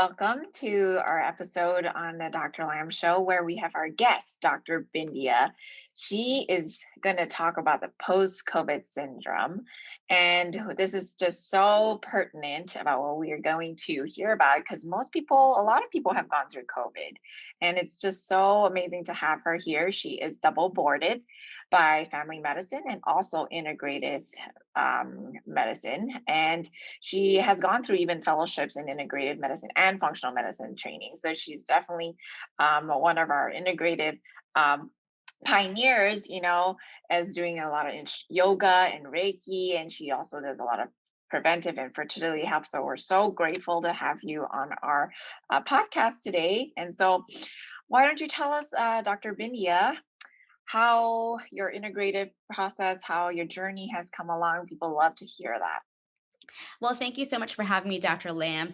Welcome to our episode on the Dr. Lamb Show, where we have our guest, Dr. Bindia. She is going to talk about the post COVID syndrome. And this is just so pertinent about what we are going to hear about because a lot of people have gone through COVID. And it's just so amazing to have her here. She is double boarded by family medicine and also integrative medicine. And she has gone through even fellowships in integrative medicine and functional medicine training. So she's definitely one of our integrative um, pioneers, as doing a lot of yoga and Reiki. And she also does a lot of preventive and fertility help. So we're so grateful to have you on our podcast today. And so, why don't you tell us, Dr. Bindia, how your integrative process, how your journey has come along? People love to hear that. Well, thank you so much for having me, Dr. Lamb.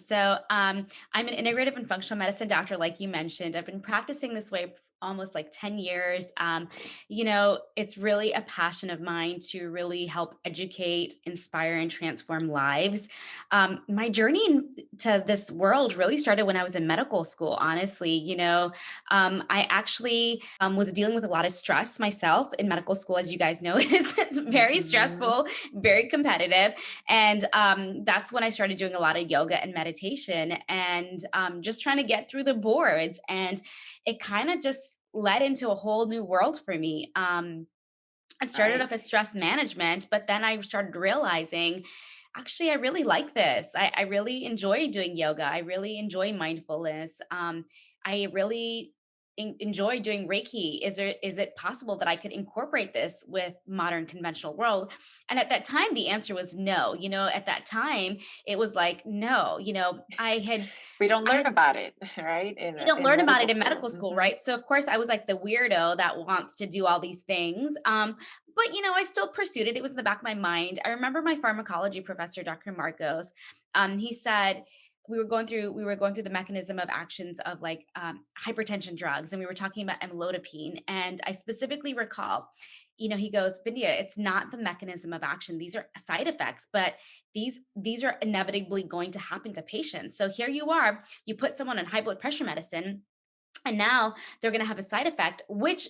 I'm an integrative and functional medicine doctor, like you mentioned. I've been practicing this way almost like 10 years. It's really a passion of mine to really help educate, inspire, and transform lives. My journey to this world really started when I was in medical school, honestly. I actually was dealing with a lot of stress myself in medical school. As you guys know, it's very Mhm. stressful, very competitive. And that's when I started doing a lot of yoga and meditation and just trying to get through the boards. And it kind of just led into a whole new world for me. It started Right. off as stress management, but then I started realizing actually, I really like this. I really enjoy doing yoga. I really enjoy mindfulness. I really enjoy doing Reiki. Is it possible that I could incorporate this with modern conventional world? And at that time, the answer was no. At that time, it was like no. We don't I learn had about it, right? In you don't in learn about it medical in school. medical school, Mhm. right? So of course I was like the weirdo that wants to do all these things. But I still pursued it. It was in the back of my mind. I remember my pharmacology professor, Dr. Marcos. He said we were going through the mechanism of actions of like hypertension drugs, and we were talking about amlodipine. And I specifically recall, he goes, Bindia, it's not the mechanism of action. These are side effects, but these are inevitably going to happen to patients. So here you are, you put someone on high blood pressure medicine, and now they're going to have a side effect, which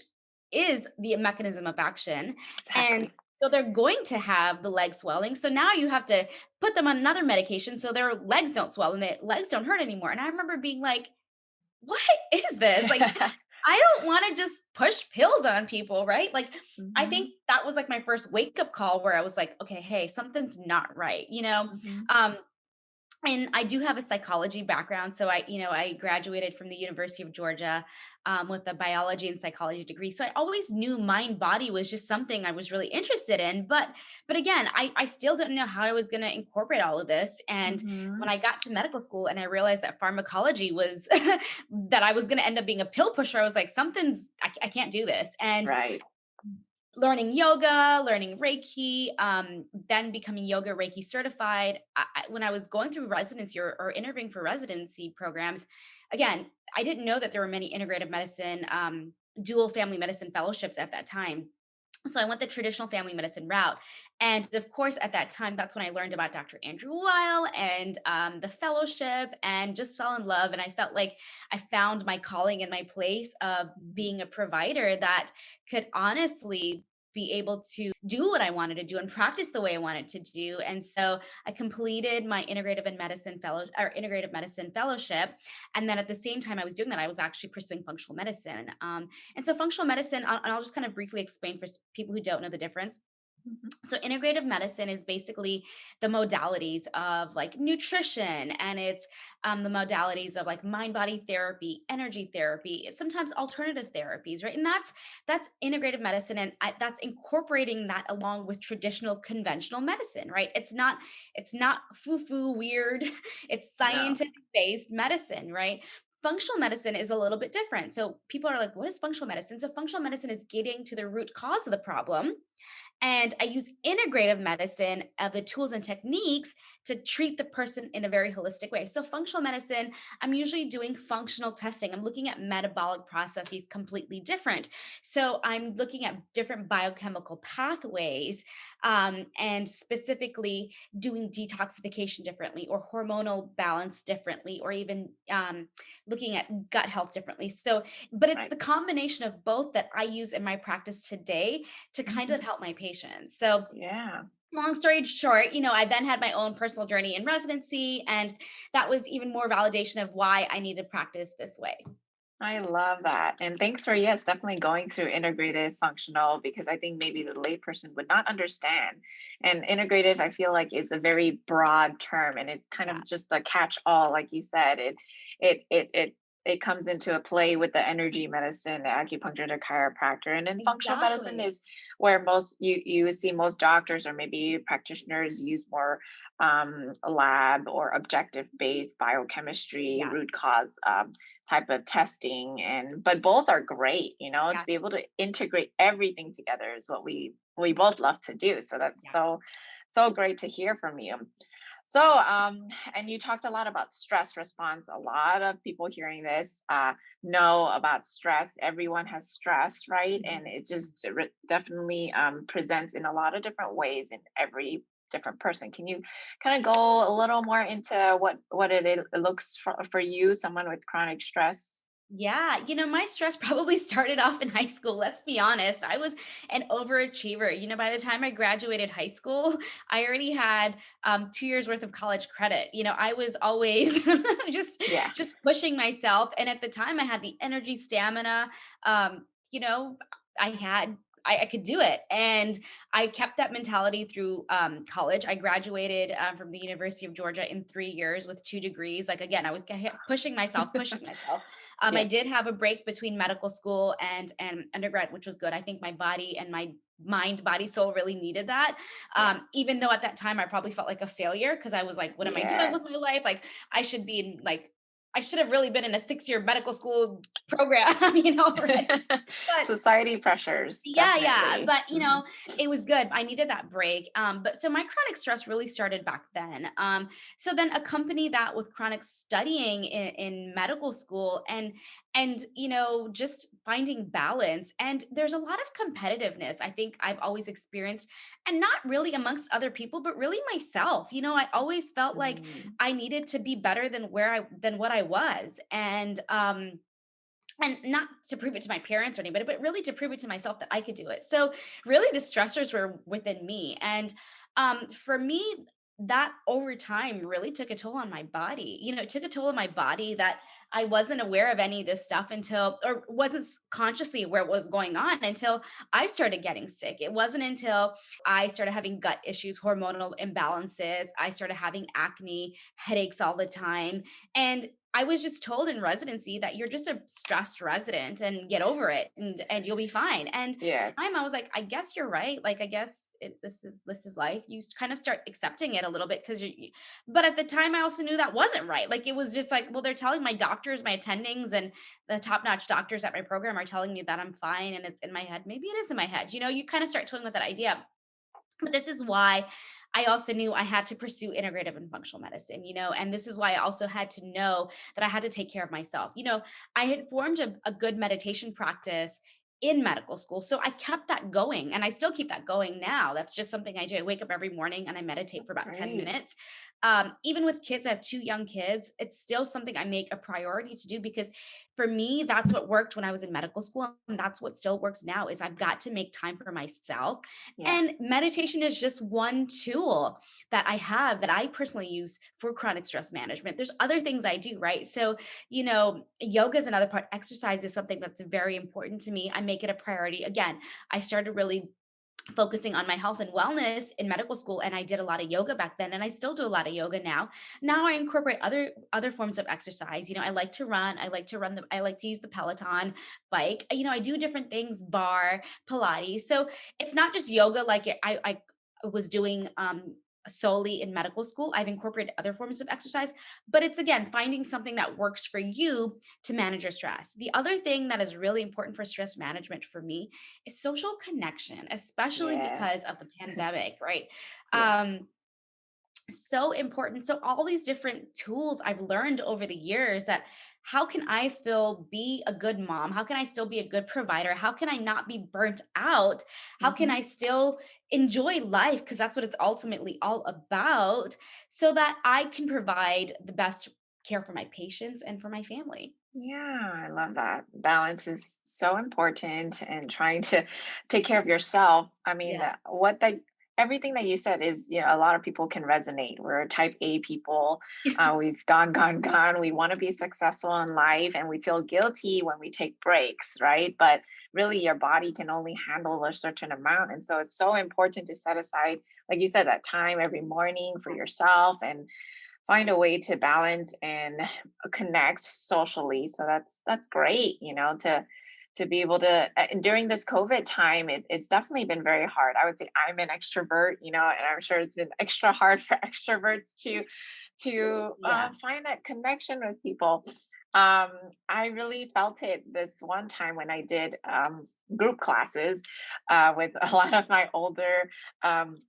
is the mechanism of action. And Exactly. so they're going to have the leg swelling. So now you have to put them on another medication so their legs don't swell and their legs don't hurt anymore. And I remember being like, what is this? Like, I don't want to just push pills on people, right? Like, I think Mhm. that was like my first wake up call where I was like, okay, hey, something's not right, Mhm. Um, and I do have a psychology background. So I graduated from the University of Georgia with a biology and psychology degree. So I always knew mind body was just something I was really interested in. But again, I still didn't know how I was going to incorporate all of this. And when Mhm. I got to medical school and I realized that pharmacology was that I was going to end up being a pill pusher, I was like, I can't do this. And Right. learning yoga, learning Reiki, then becoming yoga Reiki certified. When I was going through residency or interviewing for residency programs, again, I didn't know that there were many integrative medicine, dual family medicine fellowships at that time. So I went the traditional family medicine route. And of course, at that time, that's when I learned about Dr. Andrew Weil and the fellowship and just fell in love. And I felt like I found my calling and my place of being a provider that could honestly be able to do what I wanted to do and practice the way I wanted to do. And so I completed my integrative medicine fellowship. And then at the same time I was doing that, I was actually pursuing functional medicine. And so functional medicine, and I'll just kind of briefly explain for people who don't know the difference. Mhm. So integrative medicine is basically the modalities of like nutrition, and it's the modalities of like mind body therapy, energy therapy, sometimes alternative therapies, right? And that's integrative medicine, and that's incorporating that along with traditional conventional medicine, right? It's not foo foo weird. It's No. scientific based medicine, right? Functional medicine is a little bit different. So people are like, what is functional medicine? So functional medicine is getting to the root cause of the problem, and I use integrative medicine of the tools and techniques to treat the person in a very holistic way. So, functional medicine, I'm usually doing functional testing. I'm looking at metabolic processes completely different. So, I'm looking at different biochemical pathways, and specifically doing detoxification differently, or hormonal balance differently, or even looking at gut health differently. So, but it's Right. the combination of both that I use in my practice today to kind Mhm. of help my patients. So, Yeah. long story short, I then had my own personal journey in residency, and that was even more validation of why I need to practice this way. I love that. And thanks for, yes, definitely going through integrative functional because I think maybe the layperson would not understand. And integrative, I feel like, is a very broad term and it's kind Yeah, of just a catch-all, like you said. It comes into a play with the energy medicine, the acupuncture, the chiropractor. And then functional medicine exactly. is where most you see most doctors or maybe practitioners use more lab or objective based biochemistry, Yes. root cause type of testing, and but both are great, to Yes. be able to integrate everything together is what we both love to do, so that's Yes. so great to hear from you. So and you talked a lot about stress response. A lot of people hearing this know about stress. Everyone has stress, right? And it Mhm. just definitely presents in a lot of different ways in every different person. Can you kind of go a little more into what it looks for you, someone with chronic stress? Yeah, my stress probably started off in high school. Let's be honest. I was an overachiever. By the time I graduated high school, I already had 2 years worth of college credit. I was always just Yeah. just pushing myself, and at the time, I had the energy, stamina. Um, you know, I had. I could do it. And I kept that mentality through college. I graduated from the University of Georgia in 3 years with 2 degrees. Like, again, I was pushing myself, pushing myself. I Yes. did have a break between medical school and undergrad, which was good. I think my body and my mind, body, soul really needed that. Yeah. Even though at that time I probably felt like a failure because I was like, what am I doing Yes. with my life? Like, I should be in like, I should have really been in a 6 year medical school program, already. But Society pressures, yeah, yeah, definitely. but, Hmm. it was good. I needed that break, but so my chronic stress really started back then. So then accompany that with chronic studying in medical school, and just finding balance. And there's a lot of competitiveness I think I've always experienced, and not really amongst other people, but really myself. I always felt like Mm. I needed to be better than what I was. And not to prove it to my parents or anybody, but really to prove it to myself that I could do it. So really the stressors were within me. And for me, that over time really took a toll on my body. It took a toll on my body that I wasn't aware of any of this stuff until, or wasn't consciously aware what was going on until I started getting sick. It wasn't until I started having gut issues, hormonal imbalances. I started having acne, headaches all the time. And I was just told in residency that you're just a stressed resident and get over it, and you'll be fine. And Yes. I was like, I guess you're right. Like, I guess this is life. You kind of start accepting it a little bit because but at the time, I also knew that wasn't right. Like, it was just like, well, they're telling my doctors, my attendings, and the top notch doctors at my program are telling me that I'm fine, and it's in my head. Maybe it is in my head. You kind of start toying with that idea. But this is why I also knew I had to pursue integrative and functional medicine, and this is why I also had to know that I had to take care of myself. I had formed a good meditation practice in medical school. So I kept that going, and I still keep that going now. That's just something I do. I wake up every morning and I meditate for about 10 Great. minutes. Even with kids, I have two young kids. It's still something I make a priority to do because for me, that's what worked when I was in medical school. And that's what still works now is I've got to make time for myself, Yeah. and meditation is just one tool that I have that I personally use for chronic stress management. There's other things I do, right? So, yoga is another part. Exercise is something that's very important to me. I make it a priority. Again, I started really focusing on my health and wellness in medical school, and I did a lot of yoga back then, and I still do a lot of yoga now. I incorporate other forms of exercise. I like to run. I like to use the Peloton bike. I do different things, bar, Pilates. So it's not just yoga like I was doing solely in medical school. I've incorporated other forms of exercise, but it's again finding something that works for you to manage your stress. The other thing that is really important for stress management for me is social connection, especially Yeah. because of the pandemic, right? Yeah. Um, so important. So all these different tools I've learned over the years that how can I still be a good mom? How can I still be a good provider? How can I not be burnt out? How can Hmm. I still enjoy life because that's what it's ultimately all about so that I can provide the best care for my patients and for my family. Yeah, I love that. Balance is so important and trying to take care of yourself. I mean, Yeah. what that everything that you said is, a lot of people can resonate. We're type A people. We've gone, gone, gone. We want to be successful in life and we feel guilty when we take breaks, right? But really, your body can only handle a certain amount. And so it's so important to set aside, like you said, that time every morning for yourself and find a way to balance and connect socially. So that's great, to be able to during this COVID time, it's definitely been very hard. I would say I'm an extrovert, and I'm sure it's been extra hard for extroverts to Yeah. find that connection with people. Um, I really felt it this one time when I did group classes with a lot of my older um,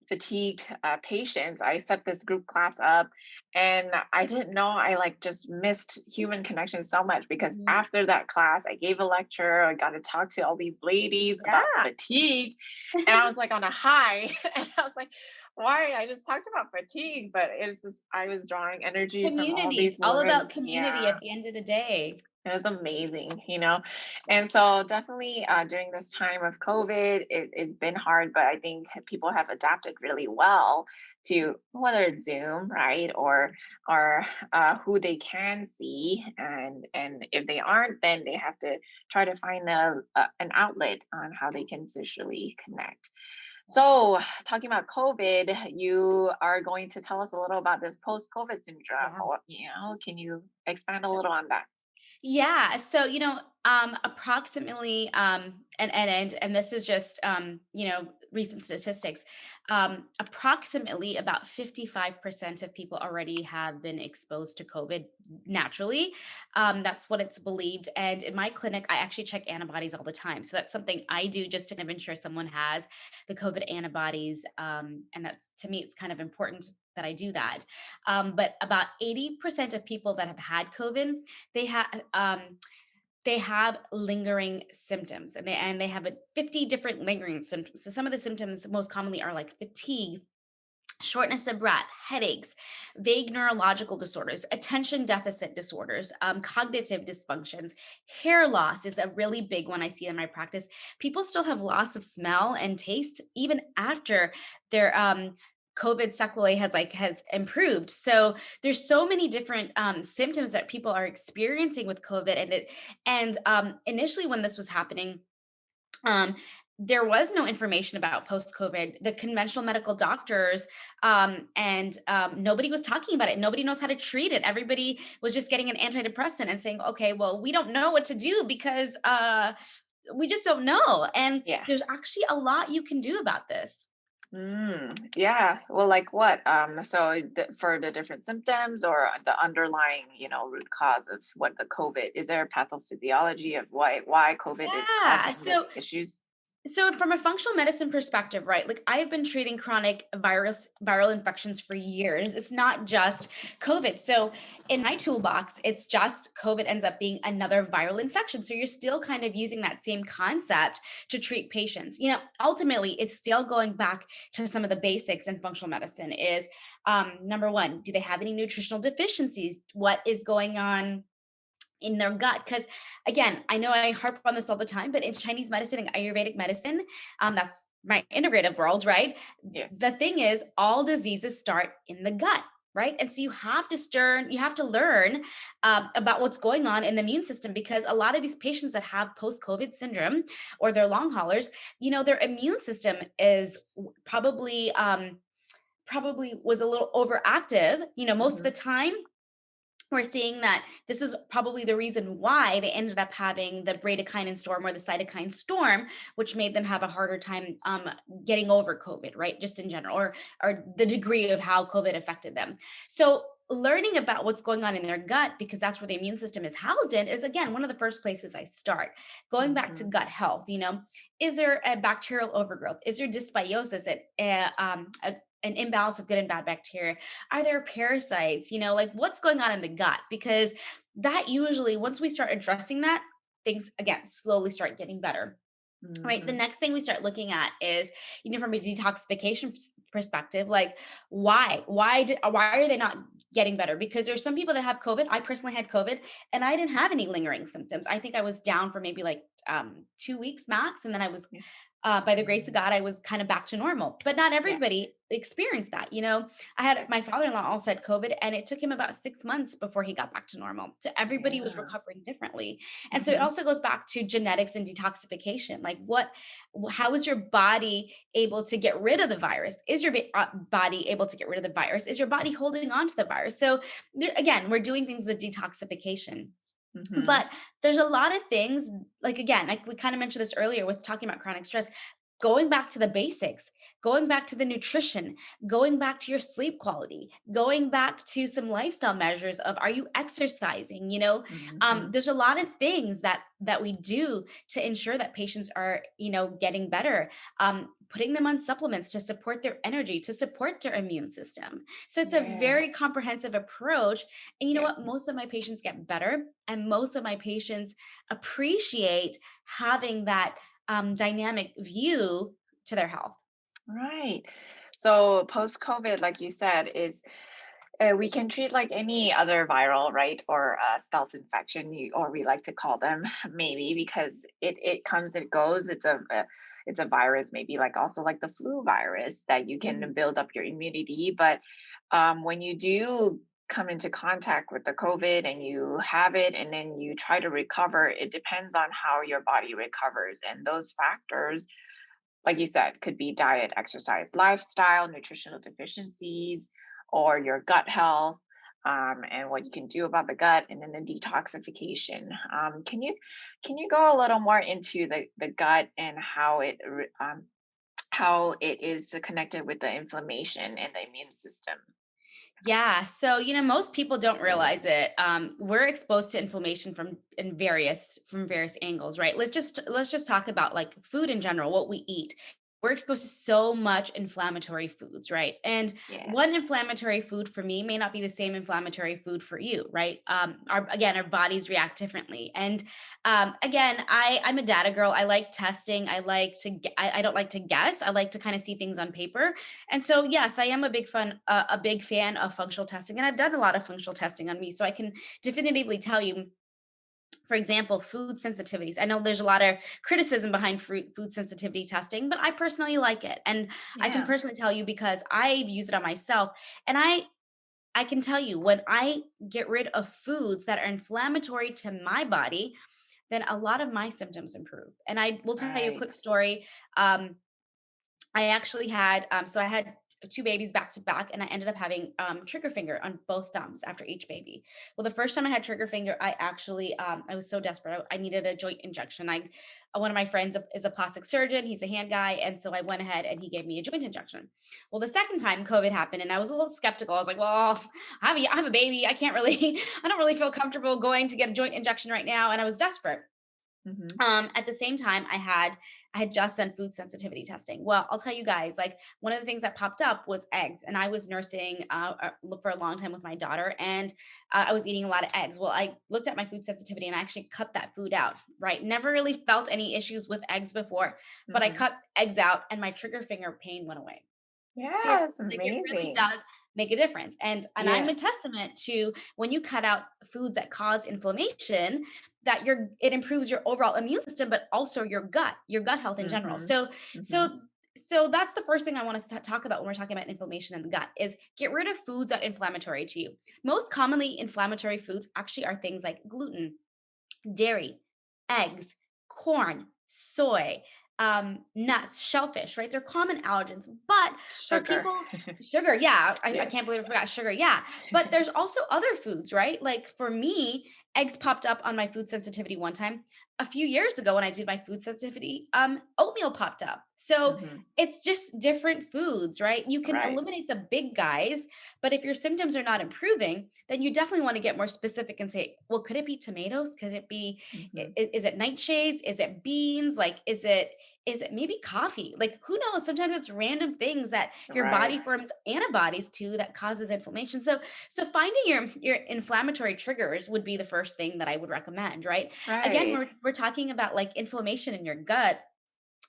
fatigued patients. I set this group class up and I didn't know I like just missed human connection so much because Mhm. after that class, I gave a lecture. I got to talk to all these ladies about Yeah. fatigue. And I was like on a high. And I was like, why? I just talked about fatigue, but it was just, I was drawing energy from all Community. It's these all about women. community Yeah. at the end of the day. It was amazing. And so definitely during this time of COVID, it's been hard, but I think people have adapted really well to whether it's Zoom, right, or who they can see, and if they aren't, then they have to try to find an outlet on how they can socially connect. So, talking about COVID, you are going to tell us a little about this post-COVID syndrome. Yeah. Can you expand a little on that? Yeah. So, approximately, and this is just, recent statistics. Approximately about 55% of people already have been exposed to COVID naturally. That's what it's believed. And in my clinic, I actually check antibodies all the time. So that's something I do just to kind of ensure someone has the COVID antibodies. And that's to me, it's kind of important that I do that. But about 80% of people that have had COVID, they have they have lingering symptoms, and they have 50 different lingering symptoms. So some of the symptoms most commonly are like fatigue, shortness of breath, headaches, vague neurological disorders, attention deficit disorders, cognitive dysfunctions. Hair loss is a really big one I see in my practice. People still have loss of smell and taste even after their COVID sequelae has improved. So there's so many different symptoms that people are experiencing with COVID, and initially when this was happening, um, there was no information about post COVID. The conventional medical doctors and nobody was talking about it. Nobody knows how to treat it. Everybody was just getting an antidepressant and saying, "Okay, well, we don't know what to do because we just don't know." And Yeah. there's actually a lot you can do about this. Yeah. Well, like what? So for the different symptoms or the underlying, root cause of what the COVID, is there a pathophysiology of why COVID is Yeah. causing this So issues? So from a functional medicine perspective, right? Like I have been treating chronic viral infections for years. It's not just COVID. So in my toolbox, it's just COVID ends up being another viral infection. So you're still kind of using that same concept to treat patients. Ultimately, it's still going back to some of the basics in functional medicine is number one, do they have any nutritional deficiencies? What is going on in their gut? Because again, I know I harp on this all the time, but in Chinese medicine and Ayurvedic medicine, that's my integrative world, right? Yeah. The thing is, all diseases start in the gut. Right. And so you have to learn about what's going on in the immune system because a lot of these patients that have post COVID syndrome or they're long haulers, their immune system is probably was a little overactive, most of Hmm. the time we're seeing that this was probably the reason why they ended up having the bradykinin storm or the cytokine storm, which made them have a harder time getting over COVID, right? Just in general, or the degree of how COVID affected them. So learning about what's going on in their gut, because that's where the immune system is housed in, is again one of the first places I start. Going back to Mhm. gut health, is there a bacterial overgrowth? Is there dysbiosis an imbalance of good and bad bacteria? Are there parasites? Like what's going on in the gut? Because that usually, once we start addressing that, things again slowly start getting better. Right. The Mhm. next thing we start looking at is, from a detoxification perspective, like why are they not getting better? Because there's some people that have COVID. I personally had COVID and I didn't have any lingering symptoms. I think I was down for maybe like 2 weeks max. And then I was, Yeah. by the grace of Mhm. God, I was kind of back to normal. But not Yeah. everybody experienced that. I had Yes. my father-in-law also had COVID and it took him about 6 months before he got back to normal. So everybody was Yeah. recovering differently. And so it Mhm. also goes back to genetics and detoxification. Like how is your body able to get rid of the virus? Is your body able to get rid of the virus? Is your body holding on to the virus? So again, we're doing things with detoxification. Mhm. But there's a lot of things, like again, like we kind of mentioned this earlier with talking about chronic stress, going back to the basics, going back to the nutrition, going back to your sleep quality, going back to some lifestyle measures of, are you exercising? Mhm. There's a lot of things that we do to ensure that patients are, getting better. Putting them on supplements to support their energy, to support their immune system. So it's a very Yes. comprehensive approach. And you know what? Yes. Most of my patients get better, and most of my patients appreciate having that dynamic view to their health. Right. So post-COVID, like you said, is we can treat like any other viral, right, or stealth infection, or we like to call them, maybe because it comes and goes. It's a virus, maybe like also like the flu virus that you can Mhm. build up your immunity. But when you do come into contact with the COVID and you have it, and then you try to recover, it depends on how your body recovers, and those factors, like you said, could be diet, exercise, lifestyle, nutritional deficiencies, or your gut health, and what you can do about the gut, and then the detoxification. Can you go a little more into the gut and how it is connected with the inflammation and the immune system? Yeah. So, most people don't realize it. We're exposed to inflammation from various angles, right? Let's just talk about like food in general, what we eat. We're exposed to so much inflammatory foods, right? And one Yes. inflammatory food for me may not be the same inflammatory food for you, right? Our bodies react differently. And again, I'm a data girl. I like testing. I don't like to guess. I like to kind of see things on paper. And so, yes, I am a big fan of functional testing, and I've done a lot of functional testing on me, so I can definitively tell you. For example, food sensitivities. I know there's a lot of criticism behind food sensitivity testing, but I personally like it, and I can Yeah. personally tell you because I've used it on myself, and I can tell you when I get rid of foods that are inflammatory to my body, then a lot of my symptoms improve. And I will tell you a Right. quick story. I actually had so I had two babies back to back, and I ended up having trigger finger on both thumbs after each baby. Well, the first time I had trigger finger, I actually I was so desperate. I needed a joint injection. One of my friends is a plastic surgeon. He's a hand guy, and so I went ahead and he gave me a joint injection. Well, the second time COVID happened, and I was a little skeptical. I was like, well, I have a baby. I can't really, I don't really feel comfortable going to get a joint injection right now, and I was desperate. Hmm. At the same time, I had just done food sensitivity testing. Well, I'll tell you guys, like one of the things that popped up was eggs, and I was nursing for a long time with my daughter, and I was eating a lot of eggs. Well, I looked at my food sensitivity, and I actually cut that food out. Right, never really felt any issues with eggs before, but I Hmm. cut eggs out, and my trigger finger pain went away. Yeah, Seriously, that's like it really amazing. does make a difference. And I'm a Yes. testament to when you cut out foods that cause inflammation, that it improves your overall immune system, but also your gut health in general. Hmm. So Hmm. so so that's the first thing I want to talk about when we're talking about inflammation in the gut is get rid of foods that are inflammatory to you. Most commonly inflammatory foods actually are things like gluten, dairy, eggs, corn, soy. nuts, shellfish, right? They're common allergens. But for Sugar. people, sugar, yeah, I Yes. can't believe I forgot sugar. Yeah. But there's also other foods, right? Like for me, eggs popped up on my food sensitivity one time. A few years ago when I did my food sensitivity, oatmeal popped up. So Mhm. it's just different foods, right? You can Right. eliminate the big guys, but if your symptoms are not improving, then you definitely want to get more specific and say, well, could it be tomatoes? Could it be, Mhm. is it nightshades? Is it beans? Like, is it maybe coffee? Like, who knows? Sometimes it's random things that your Right. body forms antibodies to that causes inflammation. So finding your inflammatory triggers would be the first thing that I would recommend, right? Again, Right. we're talking about like inflammation in your gut.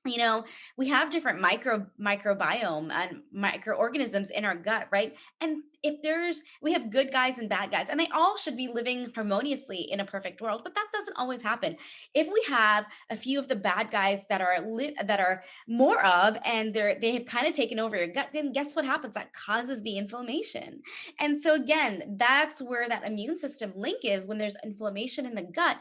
You know, we have different microbiome and microorganisms in our gut, right? And if there's we have good guys and bad guys, and they all should be living harmoniously in a perfect world, but that doesn't always happen. If we have a few of the bad guys that are more of, and they have kind of taken over your gut, then guess what happens? That causes the inflammation. And so again, that's where that immune system link is. When there's inflammation in the gut,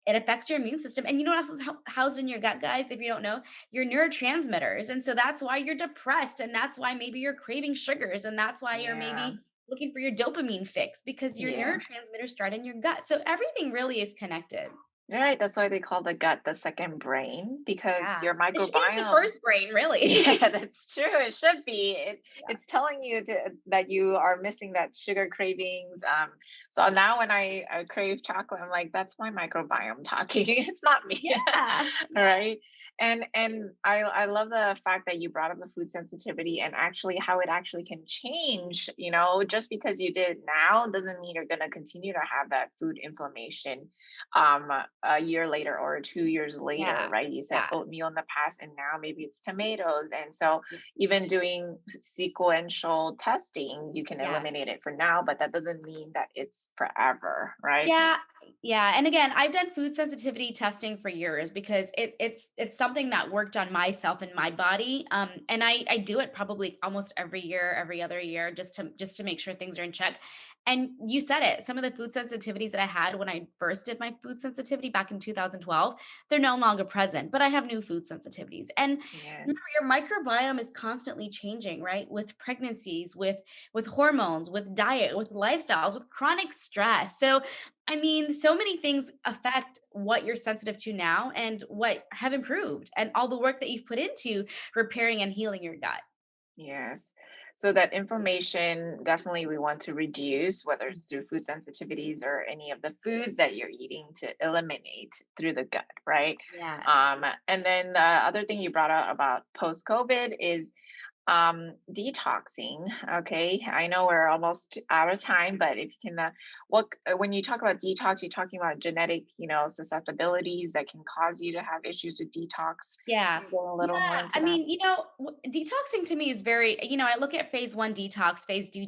it affects your immune system. And you know what else is housed in your gut, guys? If you don't know, your neurotransmitters. And so that's why you're depressed. And that's why maybe you're craving sugars. And that's why you're Yeah. maybe looking for your dopamine fix, because your Yeah. neurotransmitters start in your gut. So everything really is connected. Right. That's why they call the gut the second brain because Yeah. your It should be like the microbiome. first brain, really. Yeah, that's true. It should be. Yeah. It's telling you that you are missing that sugar cravings. So now when I crave chocolate, I'm like, that's my microbiome talking. It's not me. Yeah. All Yeah. right. And I love the fact that you brought up the food sensitivity and actually how it actually can change. Just because you did it now doesn't mean you're gonna continue to have that food inflammation um a year later or 2 years later, Yeah. right? You said Yeah. oatmeal in the past, and now maybe it's tomatoes. And so, Yeah. even doing sequential testing, you can Yes. eliminate it for now, but that doesn't mean that it's forever, right? Yeah, yeah, and again, I've done food sensitivity testing for years because it's something that worked on myself and my body, and I do it probably almost every year, every other year, just to make sure things are in check. And you said it, some of the food sensitivities that I had when I first did my food sensitivity back in 2012, they're no longer present, but I have new food sensitivities. And Yes. remember, your microbiome is constantly changing, right? With pregnancies, with hormones, with diet, with lifestyles, with chronic stress. So I mean, so many things affect what you're sensitive to now and what have improved, and all the work that you've put into repairing and healing your gut. Yes. So that inflammation definitely we want to reduce, whether it's through food sensitivities or any of the foods that you're eating to eliminate through the gut, right? Yes. And then the other thing you brought up about post COVID is detoxing. Okay, I know we're almost out of time, but if you can when you talk about detox, you're talking about genetic, susceptibilities that can cause you to have issues with detox. Yeah. Can you go a Yeah, little more into I that? mean, detoxing to me is very, I look at phase 1 detox, phase 2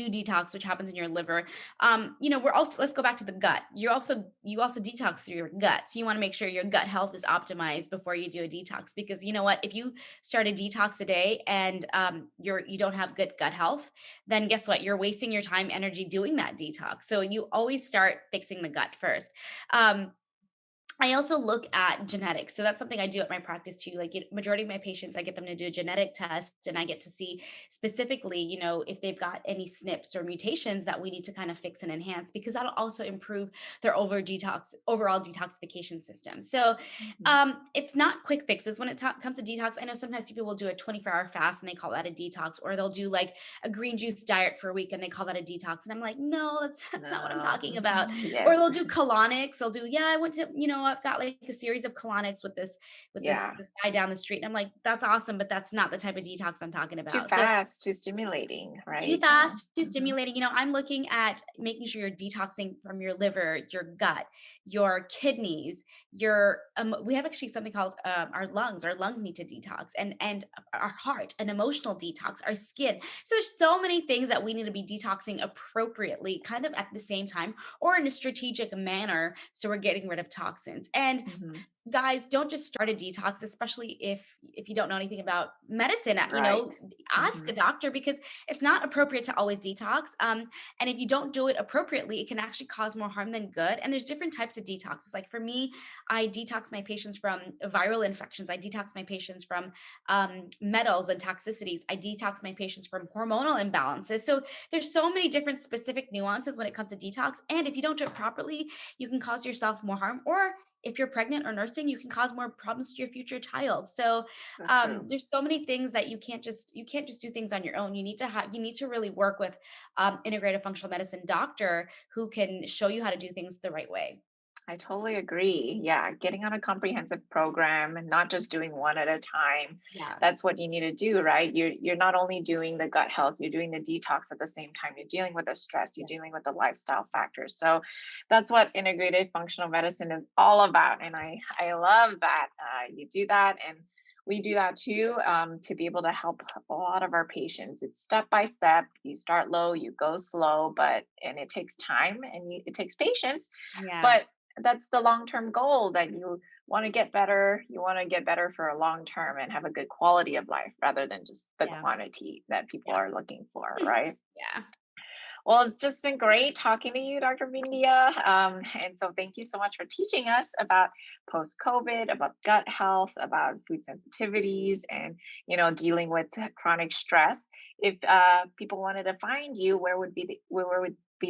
detox, which happens in your liver. We're also let's go back to the gut. You also detox through your gut. So you want to make sure your gut health is optimized before you do a detox, because you know what? If you start a detox today and you don't have good gut health, then guess what? You're wasting your time, energy doing that detox. So you always start fixing the gut first. Um, I also look at genetics. So that's something I do at my practice too. Like majority of my patients, I get them to do a genetic test, and I get to see specifically, if they've got any SNPs or mutations that we need to kind of fix and enhance, because that'll also improve their overall detoxification system. So Mhm. it's not quick fixes when it comes to detox. I know sometimes people will do a 24-hour fast and they call that a detox, or they'll do like a green juice diet for a week and they call that a detox. And I'm like, no, that's not what I'm No. talking about. Or Yes. they'll do colonics. They'll do, yeah, I went to, I've got like a series of colonics with this with this Yeah. this guy down the street. And I'm like, that's awesome, but that's not the type of detox I'm talking It's too about. So fast, too stimulating, too right? fast, too Mhm. stimulating. I'm looking at making sure you're detoxing from your liver, your gut, your kidneys, we have actually something called our lungs. Our lungs need to detox, and our heart, an emotional detox, our skin. So there's so many things that we need to be detoxing appropriately, kind of at the same time, or in a strategic manner, so we're getting rid of toxins. And Mhm. guys, don't just start a detox, especially if you don't know anything about medicine. Right. Ask a Hmm. doctor because it's not appropriate to always detox. And if you don't do it appropriately, it can actually cause more harm than good. And there's different types of detoxes. Like for me, I detox my patients from viral infections. I detox my patients from metals and toxicities. I detox my patients from hormonal imbalances. So there's so many different specific nuances when it comes to detox. And if you don't do it properly, you can cause yourself more harm, or if you're pregnant or nursing, you can cause more problems to your future child. So So true. there's so many things that you can't just do things on your own. You need to really work with integrative functional medicine doctor who can show you how to do things the right way. I totally agree. Yeah, getting on a comprehensive program and not just doing one at a time. Yeah. That's what you need to do, right? You're not only doing the gut health, you're doing the detox at the same time. You're dealing with the stress, you're Yeah. dealing with the lifestyle factors. So that's what integrated functional medicine is all about. And I love that you do that. And we do that too, to be able to help a lot of our patients. It's step by step. You start low, you go slow, and it takes time and it takes patience, Yeah. but that's the long-term goal, that you want to get better. You want to get better for a long term and have a good quality of life rather than just the Yeah. quantity that people Yeah. are looking for, right? Yeah. Well, it's just been great talking to you, Dr. Bindia. And so thank you so much for teaching us about post-COVID, about gut health, about food sensitivities, and dealing with chronic stress. If people wanted to find you, where would be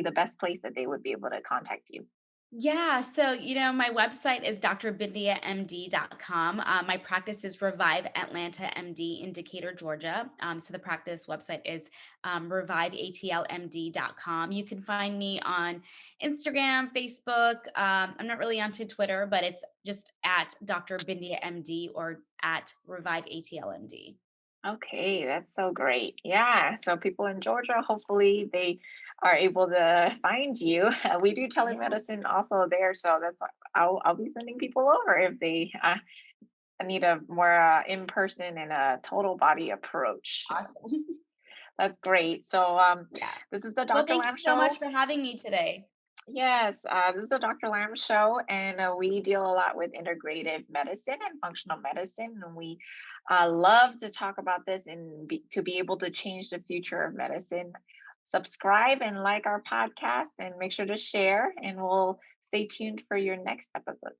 the best place that they would be able to contact you? Yeah. So, my website is drbindiamd.com. My practice is Revive Atlanta MD in Decatur, Georgia. So the practice website is reviveatlmd.com. You can find me on Instagram, Facebook. I'm not really onto Twitter, but it's just at Dr. Bindia MD or at Revive ATLMD. Okay, that's so great. Yeah. So people in Georgia, hopefully they are able to find you. We do Yeah. telemedicine also there, so that's why I'll be sending people over if they need a more in person and a total body approach. Awesome. That's great. So Yeah. this is the Well, Dr. thank you Lamb so much Show. for having me today. Yes, this is the Dr. Lamb Show, and we deal a lot with integrative medicine and functional medicine. And we love to talk about this and to be able to change the future of medicine. Subscribe and like our podcast, and make sure to share, and we'll stay tuned for your next episode.